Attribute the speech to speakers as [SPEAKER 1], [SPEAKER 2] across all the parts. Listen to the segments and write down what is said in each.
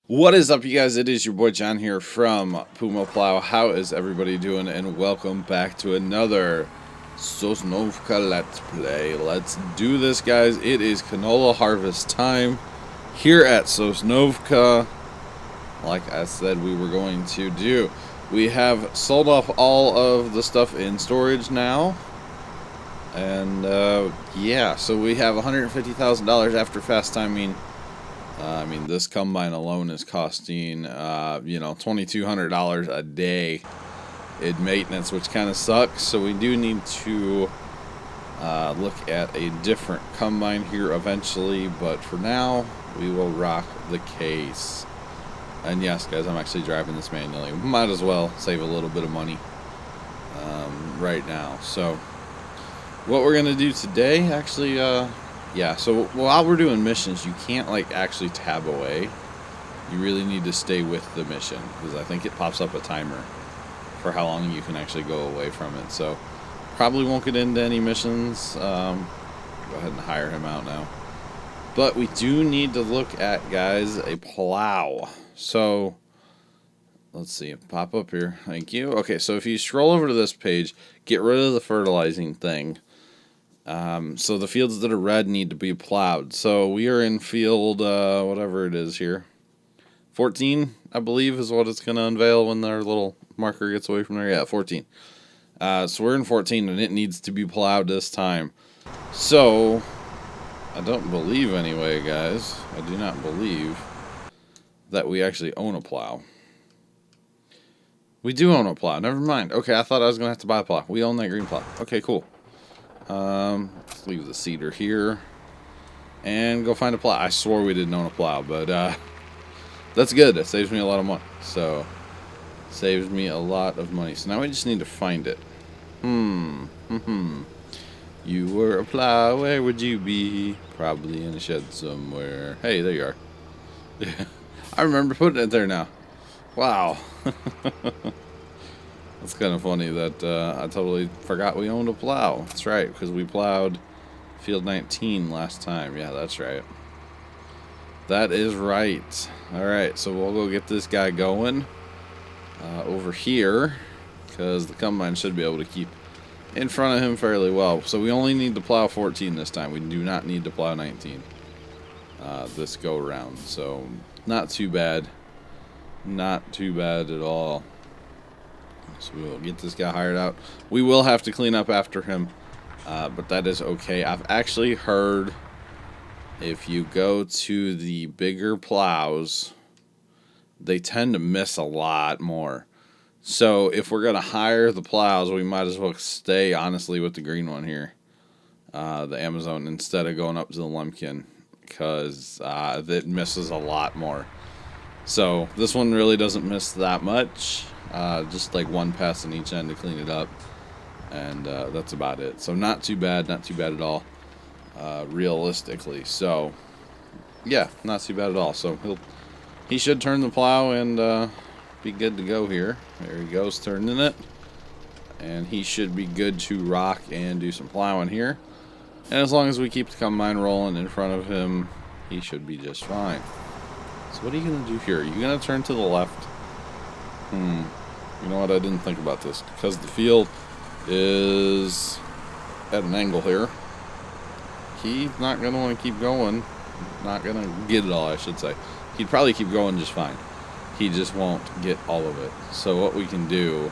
[SPEAKER 1] What is up, you guys? It is your boy John here from PumaPlow. How is everybody doing? And welcome back to another Sosnovka Let's Play. Let's do this, guys. It is canola harvest time here at Sosnovka. Like I said we were going to do. We have sold off all of the stuff in storage now. And, yeah, so we have $150,000 after fast timing. This combine alone is costing, $2,200 a day in maintenance, which kind of sucks. So we do need to look at a different combine here eventually. But for now, we will rock the case. And yes, guys, I'm actually driving this manually. Might as well save a little bit of money right now. So what we're going to do today, actually... Yeah, so while we're doing missions, you can't, actually tab away. You really need to stay with the mission, because I think it pops up a timer for how long you can actually go away from it. So, probably won't get into any missions. Go ahead and hire him out now. But we do need to look at, guys, a plow. So, let's see, pop up here. Thank you. Okay, so if you scroll over to this page, get rid of the fertilizing thing. So the fields that are red need to be plowed. So we are in field, whatever it is here. 14, I believe, is what it's going to unveil when their little marker gets away from there. Yeah, 14. So we're in 14, and it needs to be plowed this time. So, I don't believe anyway, guys. I do not believe that we actually own a plow. We do own a plow. Never mind. Okay, I thought I was going to have to buy a plow. We own that green plow. Okay, cool. Let's leave the cedar here and go find a plow. I swore we didn't own a plow, but that's good. It saves me a lot of money. So, saves me a lot of money. So now we just need to find it. You were a plow, where would you be? Probably in a shed somewhere. Hey, there you are. I remember putting it there now. Wow. It's kind of funny that I totally forgot we owned a plow. That's right, because we plowed field 19 last time. Yeah, that's right. That is right. Alright, so we'll go get this guy going over here, because the combine should be able to keep in front of him fairly well. So we only need to plow 14 this time. We do not need to plow 19 this go around. So not too bad. Not too bad at all. So we'll get this guy hired out. We will have to clean up after him, but that is okay. I've actually heard if you go to the bigger plows, they tend to miss a lot more. So if we're going to hire the plows, we might as well stay, honestly, with the green one here, the Amazon, instead of going up to the Lemkin, because it misses a lot more. So this one really doesn't miss that much. Just like one pass on each end to clean it up, and that's about it. So not too bad at all, realistically. So yeah, not too bad at all. So he should turn the plow and be good to go here. There he goes, turning it, and he should be good to rock and do some plowing here. And as long as we keep the combine rolling in front of him, he should be just fine. So what are you gonna do here? Are you gonna turn to the left? You know what? I didn't think about this. Because the field is at an angle here, he's not going to want to keep going. Not going to get it all, I should say. He'd probably keep going just fine. He just won't get all of it. So what we can do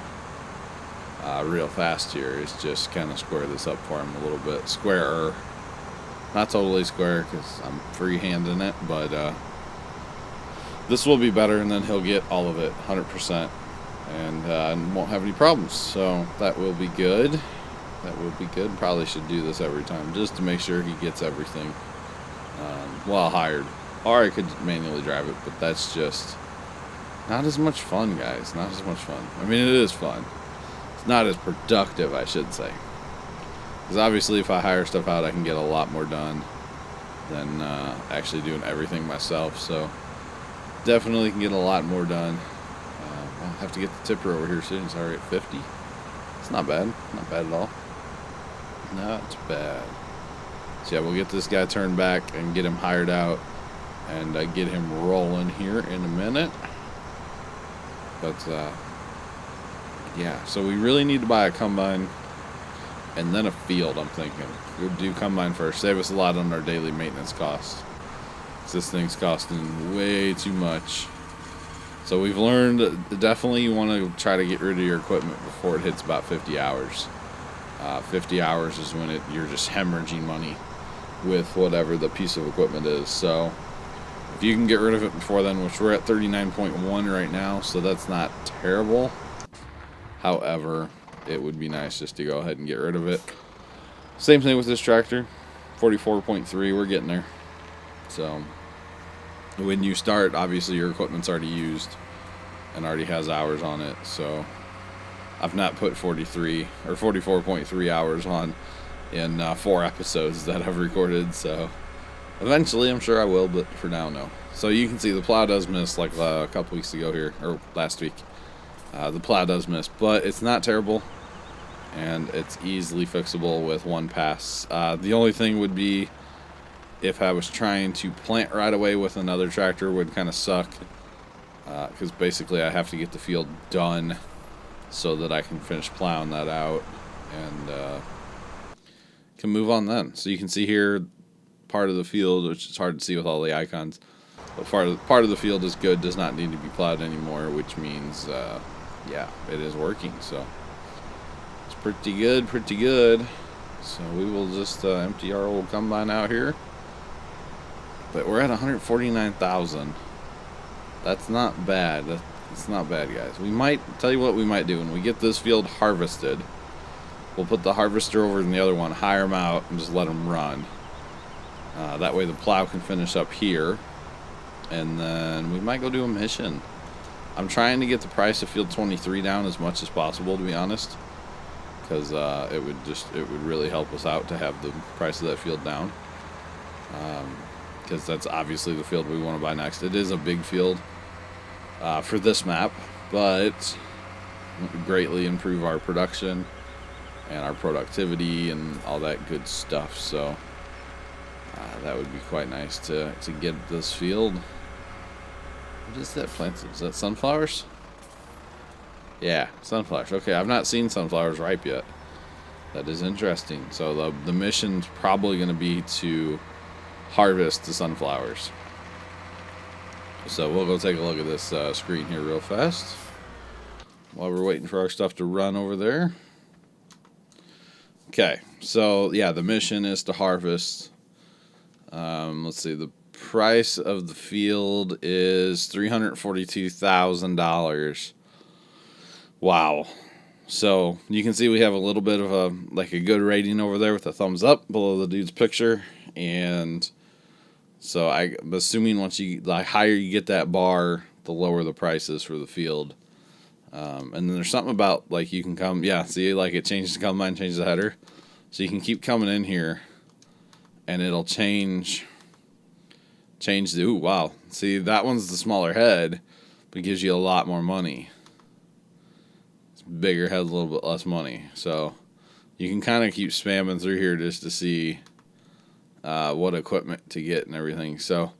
[SPEAKER 1] real fast here is just kind of square this up for him a little bit. Squarer. Not totally square because I'm freehanding it, but this will be better, and then he'll get all of it 100%. And won't have any problems. So that will be good. That will be good. Probably should do this every time just to make sure he gets everything while hired. Or I could manually drive it, but that's just not as much fun, guys. Not as much fun. I mean, it is fun. It's not as productive, I should say. Because obviously if I hire stuff out, I can get a lot more done than actually doing everything myself. So definitely can get a lot more done. I'll have to get the tipper over here soon. It's already at 50. It's not bad. Not bad at all. Not bad. So yeah, we'll get this guy turned back and get him hired out. and get him rolling here in a minute. But yeah, so we really need to buy a combine and then a field, I'm thinking. We'll do combine first, save us a lot on our daily maintenance costs. This thing's costing way too much. So we've learned that definitely you want to try to get rid of your equipment before it hits about 50 hours. 50 hours is when you're just hemorrhaging money with whatever the piece of equipment is. So if you can get rid of it before then, which we're at 39.1 right now, so that's not terrible. However, it would be nice just to go ahead and get rid of it. Same thing with this tractor, 44.3, we're getting there. So when you start, obviously your equipment's already used and already has hours on it. So I've not put 43 or 44.3 hours on in 4 episodes that I've recorded. So eventually I'm sure I will, but for now, no. So you can see the plow does miss, like a couple weeks ago here, or last week. The plow does miss, but it's not terrible, and it's easily fixable with one pass. The only thing would be if I was trying to plant right away with another tractor would kind of suck, because basically I have to get the field done so that I can finish plowing that out and can move on then. So you can see here part of the field, which is hard to see with all the icons, but part of the field is good, does not need to be plowed anymore, which means yeah, it is working. So it's pretty good, pretty good. So we will just empty our old combine out here. But we're at 149,000. That's not bad. That's not bad, guys. We might, tell you what we might do. When we get this field harvested, we'll put the harvester over in the other one, hire them out, and just let them run. That way the plow can finish up here. And then we might go do a mission. I'm trying to get the price of field 23 down as much as possible, to be honest. Because it would really help us out to have the price of that field down. Because that's obviously the field we want to buy next. It is a big field for this map, but it would greatly improve our production and our productivity and all that good stuff. So that would be quite nice to get this field. What is that planted? Is that sunflowers? Yeah, sunflowers. Okay, I've not seen sunflowers ripe yet. That is interesting. So the mission's probably going to be to harvest the sunflowers. So we'll go take a look at this screen here real fast while we're waiting for our stuff to run over there. Okay, so yeah, the mission is to harvest. Let's see, the price of the field is $342,000. Wow. So you can see we have a little bit of a good rating over there with a thumbs up below the dude's picture. And so I'm assuming once the higher you get that bar, the lower the price is for the field. And then there's something about you can come, yeah, see, it changes the combine, changes the header. So you can keep coming in here and it'll change the, ooh, wow. See, that one's the smaller head, but gives you a lot more money. It's bigger head, a little bit less money. So you can kind of keep spamming through here just to see what equipment to get and everything. So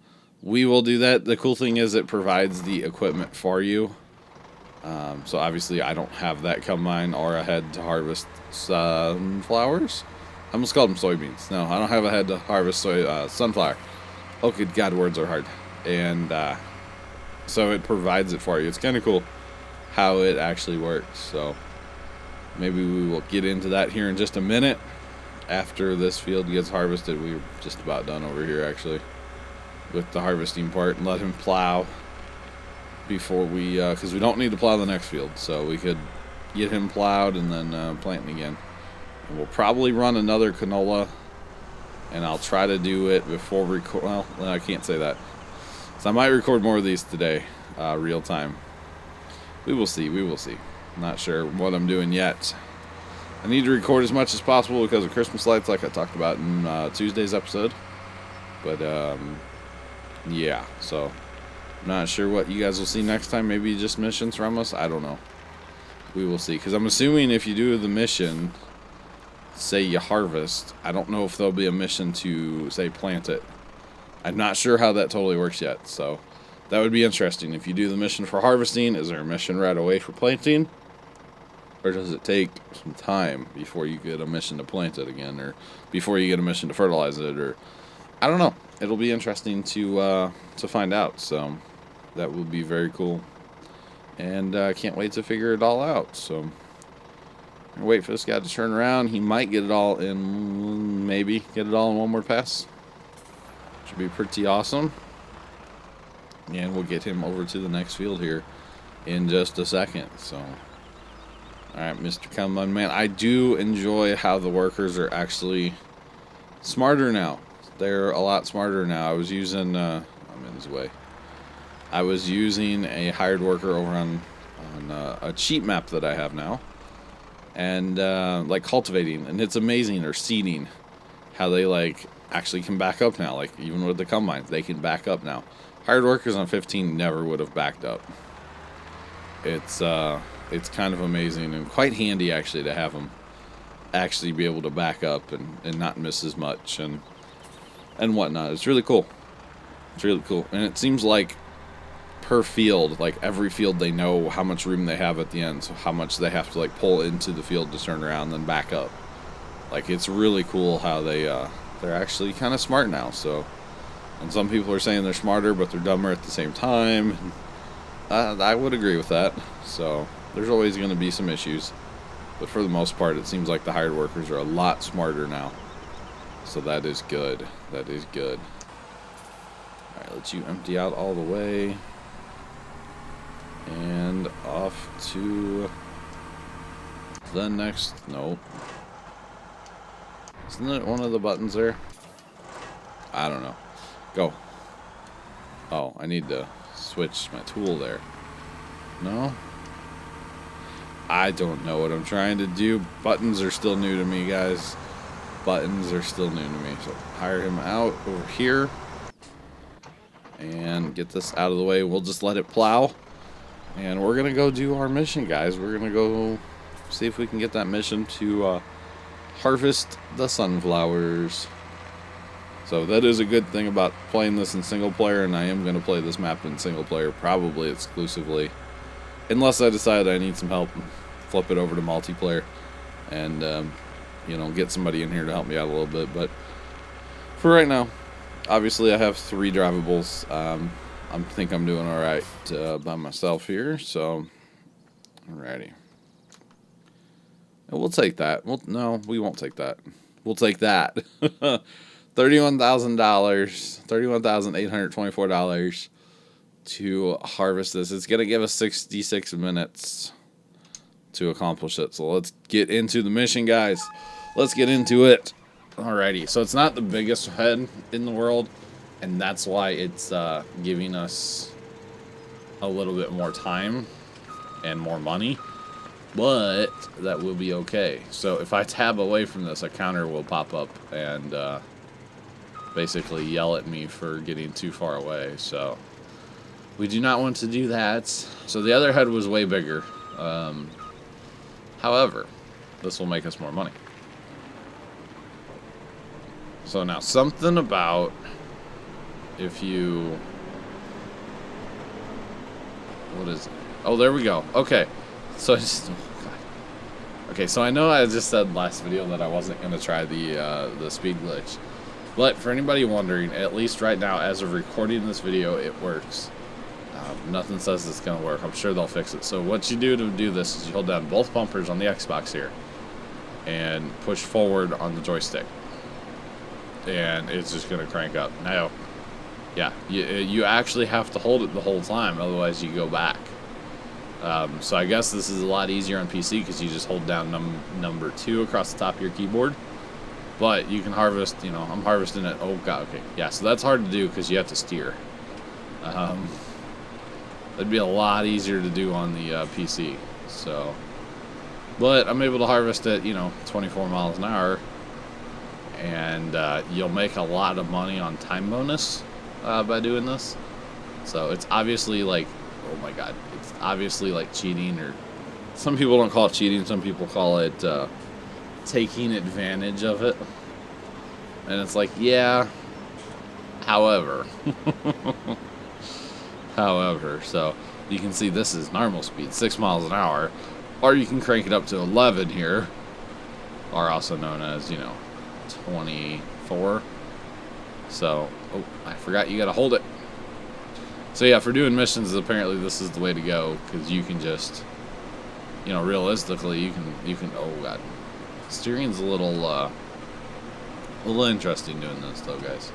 [SPEAKER 1] we will do that. The cool thing is it provides the equipment for you. So obviously I don't have that combine or a head to harvest sunflowers. I almost called them soybeans. No, I don't have a head to harvest sunflower. Oh, good God, words are hard. And so it provides it for you. It's kind of cool how it actually works. So maybe we will get into that here in just a minute. After this field gets harvested, we're just about done over here actually with the harvesting part, and let him plow before we, because we don't need to plow the next field, so we could get him plowed and then planting again. And we'll probably run another canola, and I'll try to do it before record. Well, I can't say that. So I might record more of these today, real time. We will see. We will see. I'm not sure what I'm doing yet. I need to record as much as possible because of Christmas lights, like I talked about in Tuesday's episode. But yeah, so I'm not sure what you guys will see next time. Maybe just missions from us. I don't know. We will see. Because I'm assuming if you do the mission, say you harvest, I don't know if there'll be a mission to, say, plant it. I'm not sure how that totally works yet, so that would be interesting. If you do the mission for harvesting, is there a mission right away for planting? Or does it take some time before you get a mission to plant it again, or before you get a mission to fertilize it, or I don't know. It'll be interesting to find out. So that will be very cool, and I can't wait to figure it all out. So I'll wait for this guy to turn around. He might get it all in, maybe get it all in one more pass. Should be pretty awesome. And we'll get him over to the next field here in just a second. So. Alright, Mr. Kanban Man. I do enjoy how the workers are actually smarter now. They're a lot smarter now. I was using, I'm in his way. I was using a hired worker over on a cheat map that I have now. And, like, cultivating. And it's amazing, or seeding, how they, like, actually can back up now. Like, even with the combines, they can back up now. Hired workers on 15 never would have backed up. It's kind of amazing and quite handy, actually, to have them actually be able to back up and not miss as much and whatnot. It's really cool. It's really cool. And it seems like per field, like every field, they know how much room they have at the end, so how much they have to like pull into the field to turn around and then back up. Like, it's really cool how they're actually kind of smart now. So, and some people are saying they're smarter, but they're dumber at the same time. I would agree with that. So there's always going to be some issues, but for the most part, it seems like the hired workers are a lot smarter now. So that is good. That is good. All right, let you empty out all the way. And off to the next. Nope. Isn't it one of the buttons there? I don't know. Go. Oh, I need to switch my tool there. No? I don't know what I'm trying to do. Buttons are still new to me, guys. Buttons are still new to me. So hire him out over here. And get this out of the way. We'll just let it plow. And we're going to go do our mission, guys. We're going to go see if we can get that mission to harvest the sunflowers. So that is a good thing about playing this in single player, and I am going to play this map in single player, probably exclusively. Unless I decide I need some help, flip it over to multiplayer, and, you know, get somebody in here to help me out a little bit. But for right now, obviously I have 3 drivables. I think I'm doing alright by myself here, so alrighty. And we'll take that. No, we won't take that. We'll take that. $31,000, $31,824 to harvest this. It's going to give us 66 minutes to accomplish it. So let's get into the mission, guys. Let's get into it. Alrighty. So it's not the biggest head in the world, and that's why it's giving us a little bit more time and more money. But that will be okay. So if I tab away from this, a counter will pop up and basically yell at me for getting too far away. So we do not want to do that. So the other head was way bigger. However, this will make us more money. So now something about if you... What is it? Oh, there we go. Okay. So okay, so I know I just said last video that I wasn't going to try the speed glitch. But for anybody wondering, at least right now, as of recording this video, it works. Nothing says it's going to work. I'm sure they'll fix it. So what you do to do this is you hold down both bumpers on the Xbox here and push forward on the joystick. And it's just going to crank up. Now, yeah, you actually have to hold it the whole time, otherwise you go back. So I guess this is a lot easier on PC because you just hold down number 2 across the top of your keyboard. But you can harvest, you know, I'm harvesting it. Oh, God, okay. Yeah, so that's hard to do because you have to steer. That'd be a lot easier to do on the PC. So, but I'm able to harvest at, you know, 24 miles an hour. And you'll make a lot of money on time bonus by doing this. So it's obviously like, oh my God, it's obviously like cheating, or some people don't call it cheating, some people call it taking advantage of it. And it's like, yeah, However, so you can see this is normal speed, 6 miles an hour, or you can crank it up to 11 here, or also known as, 24. So, oh, I forgot you gotta hold it. So yeah, for doing missions, apparently this is the way to go, because you can just, realistically, you can, oh god. Steering's a little interesting doing this, though, guys.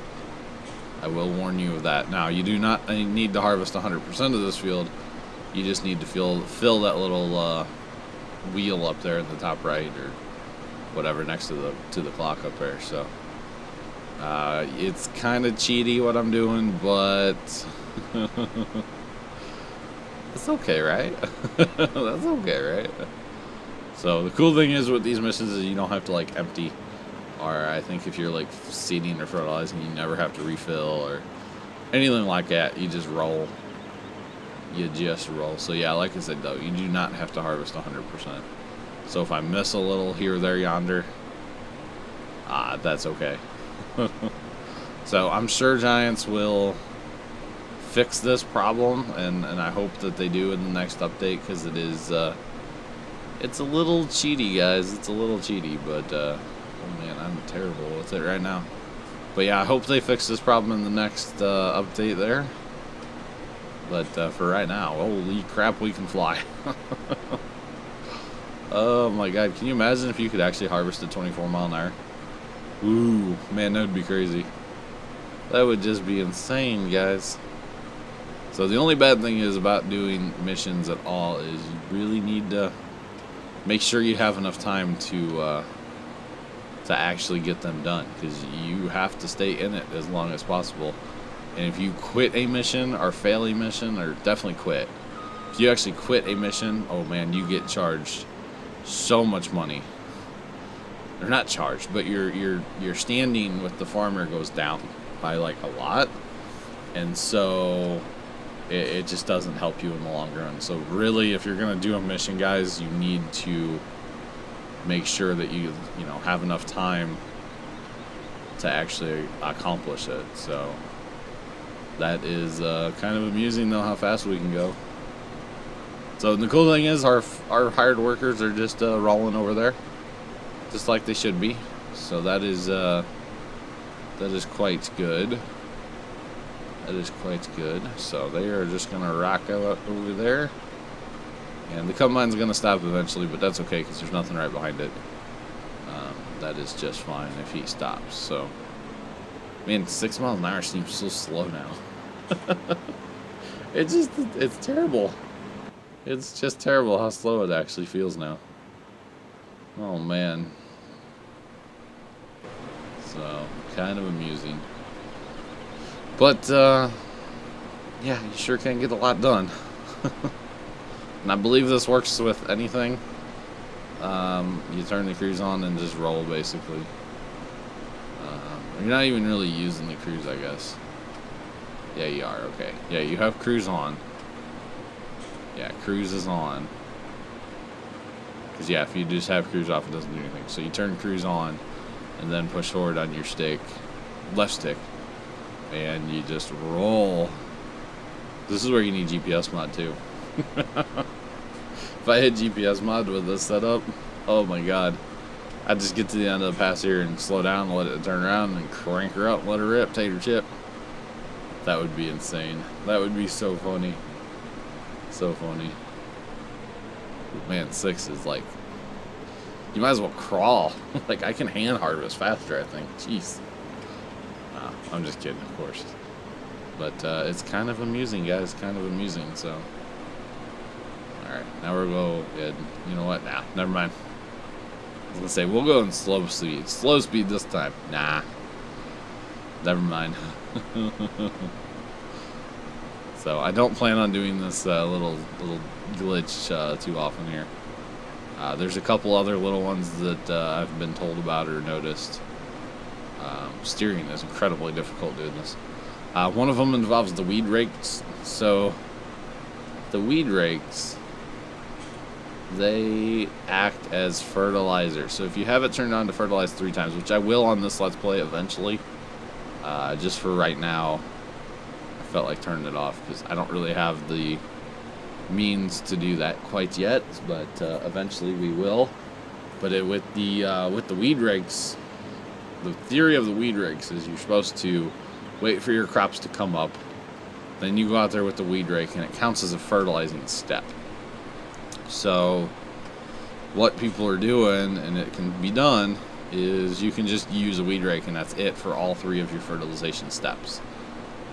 [SPEAKER 1] I will warn you of that. Now, you do not need to harvest 100% of this field. You just need to fill that little wheel up there in the top right, or whatever, next to the clock up there. So, it's kind of cheaty what I'm doing, but it's okay, right? That's okay, right? So the cool thing is with these missions is you don't have to like empty, or I think if you're like seeding or fertilizing, you never have to refill or anything like that. You just roll. You just roll. So yeah, like I said though, you do not have to harvest 100%. So if I miss a little here, there, yonder, that's okay. So I'm sure Giants will fix this problem, and I hope that they do in the next update, because it is it's a little cheaty, guys. It's a little cheaty, but oh man, I'm terrible with it right now. But yeah, I hope they fix this problem in the next update there. But for right now, holy crap, we can fly. Oh my god, can you imagine if you could actually harvest at 24 mile an hour? Ooh, man, that would be crazy. That would just be insane, guys. So the only bad thing is about doing missions at all is you really need to make sure you have enough time to actually get them done, because you have to stay in it as long as possible. And if you quit a mission or fail a mission, or definitely quit, if you actually quit a mission, oh man, you get charged so much money. They're not charged, but your standing with the farmer goes down by like a lot, and so it just doesn't help you in the long run. So really, if you're gonna do a mission, guys, you need to make sure that you have enough time to actually accomplish it. So that is kind of amusing, though, how fast we can go. So the cool thing is our hired workers are just rolling over there, just like they should be. So that is quite good. That is quite good. So they are just gonna rock out over there, and the combine's gonna stop eventually, but that's okay because there's nothing right behind it. That is just fine if he stops. So, man, 6 miles an hour seems so slow now. It's terrible. It's just terrible how slow it actually feels now. Oh man. So, kind of amusing. But, yeah, you sure can get a lot done. And I believe this works with anything. You turn the cruise on and just roll, basically. You're not even really using the cruise, I guess. Yeah, you are, okay. Yeah, you have cruise on. Yeah, cruise is on. Because, yeah, if you just have cruise off, it doesn't do anything. So you turn cruise on, and then push forward on your stick, left stick, and you just roll. This is where you need GPS mod, too. If I hit GPS mod with this setup, oh my god. I'd just get to the end of the pass here and slow down, let it turn around, and crank her up, let her rip, tater chip. That would be insane. That would be so funny. So funny. Man, 6 is like, you might as well crawl. Like, I can hand harvest faster, I think. Jeez. I'm just kidding, of course. But it's kind of amusing, guys. Kind of amusing, so. Alright, now we'll go. Yeah, you know what? Nah, never mind. I was going to say, we'll go in slow speed. Slow speed this time. Nah. Never mind. So, I don't plan on doing this little glitch too often here. There's a couple other little ones that I've been told about or noticed. Steering is incredibly difficult doing this. One of them involves the weed rakes. So, the weed rakes, they act as fertilizer. So if you have it turned on to fertilize 3 times, which I will on this Let's Play eventually, Just for right now, I felt like turning it off because I don't really have the means to do that quite yet, but eventually we will. But with the weed rakes, the theory of the weed rakes is you're supposed to wait for your crops to come up, then you go out there with the weed rake, and it counts as a fertilizing step. So what people are doing, and it can be done, is you can just use a weed rake, and that's it for all 3 of your fertilization steps.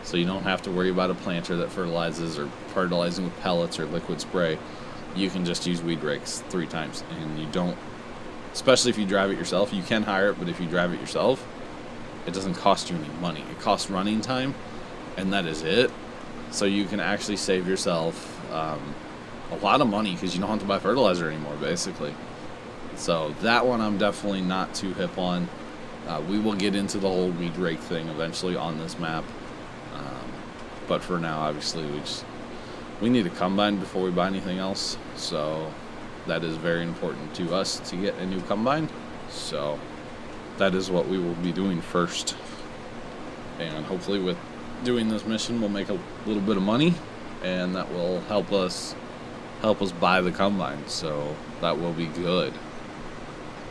[SPEAKER 1] So you don't have to worry about a planter that fertilizes or fertilizing with pellets or liquid spray. You can just use weed rakes 3 times, and you don't, especially if you drive it yourself. You can hire it, but if you drive it yourself, it doesn't cost you any money. It costs running time, and that is it. So you can actually save yourself a lot of money because you don't have to buy fertilizer anymore, basically. So that one I'm definitely not too hip on. We will get into the whole weed rake thing eventually on this map. But for now, obviously, we need a combine before we buy anything else. So that is very important to us to get a new combine. So that is what we will be doing first. And hopefully with doing this mission, we'll make a little bit of money, and that will help us buy the combine. So that will be good.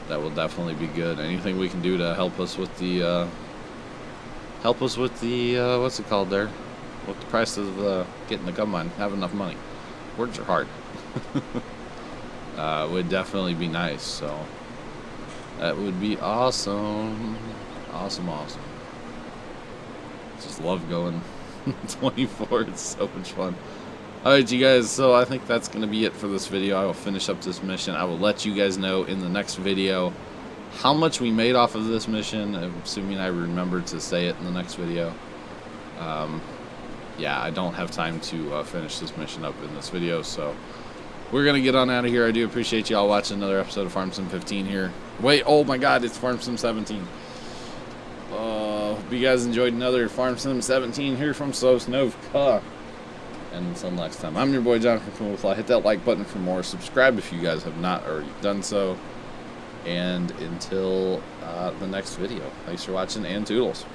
[SPEAKER 1] That will definitely be good. Anything we can do to help us with the what's it called there? What the price of getting the combine? Have enough money. Words are hard. Would definitely be nice. So that would be awesome. Awesome. Just love going 24. It's so much fun. Alright, you guys, so I think that's going to be it for this video. I will finish up this mission. I will let you guys know in the next video how much we made off of this mission, assuming I remember to say it in the next video. Yeah, I don't have time to finish this mission up in this video, so we're going to get on out of here. I do appreciate y'all watching another episode of Farm Sim 15 here. Wait, oh my god, it's Farm Sim 17. Hope you guys enjoyed another Farm Sim 17 here from Sosnovka. And until next time, I'm your boy John from PumaPlow. Hit that like button for more. Subscribe if you guys have not already done so. And until the next video, thanks for watching, and toodles.